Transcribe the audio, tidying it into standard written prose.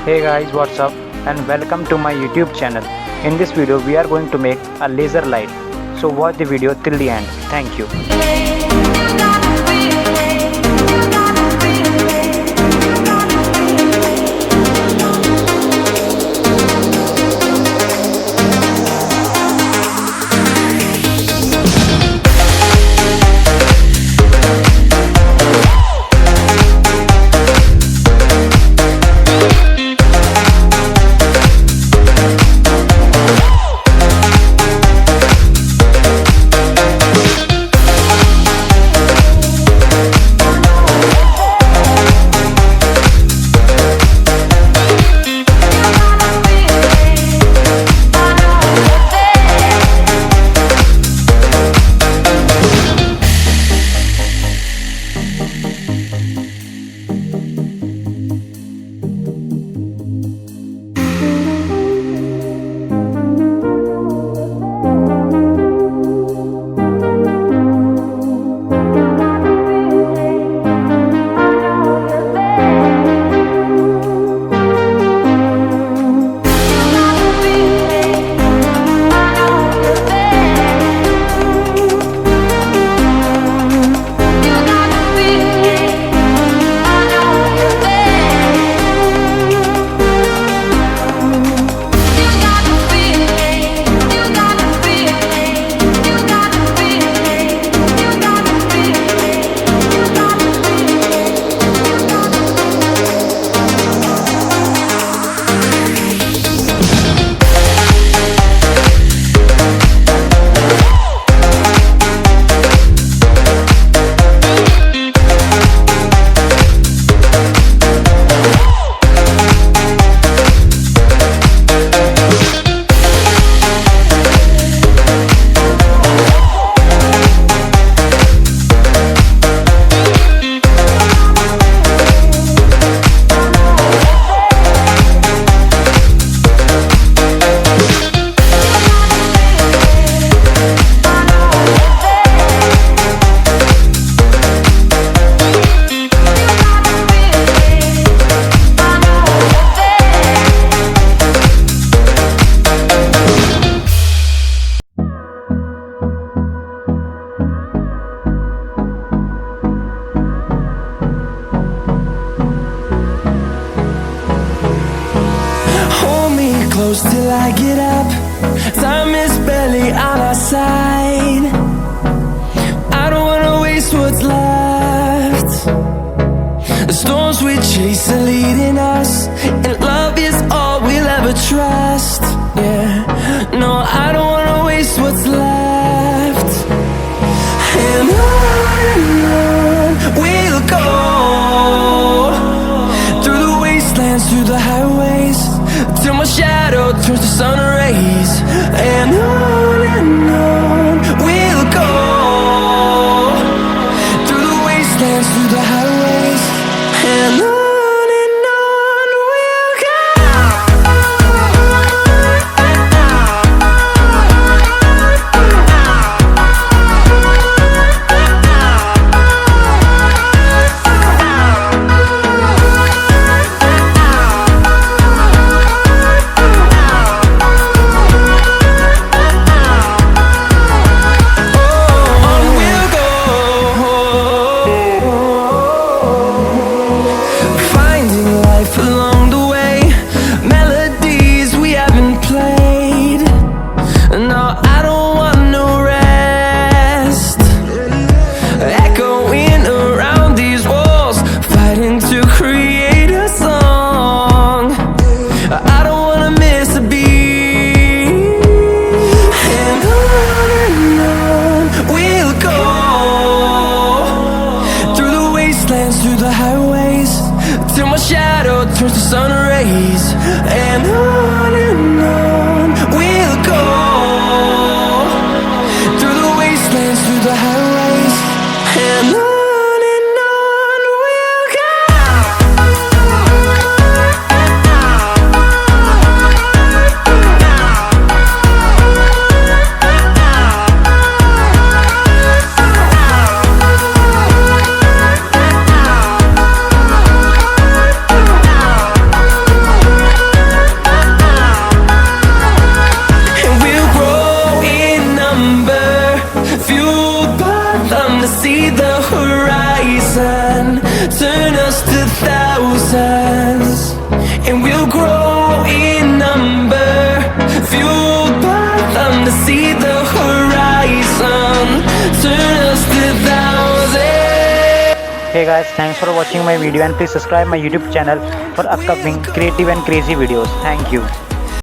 Hey guys, what's up and welcome to my YouTube channel. In this video we are going to make a laser light. So watch the video till the end. Thank you. Close till I get up. Time is barely on our side. I don't wanna waste what's left. The storms we chase are leading us, and love is all we'll ever trust. Yeah, no, I don't wanna waste what's left. And on we'll go, through the wastelands, through the highways, till my shadow turns to sun rays. And on we'll go, through the wastelands, through the highways. And on we'll go. Through the highways, till my shadow turns to sun rays. And on we'll go, through the wastelands, through the highways. And on we'll go. sun. Turn us to thousands, and we'll grow in number. Fueled by them to see the horizon. Turn us to thousands. Hey guys, thanks for watching my video and please subscribe my YouTube channel for upcoming creative and crazy videos. Thank you.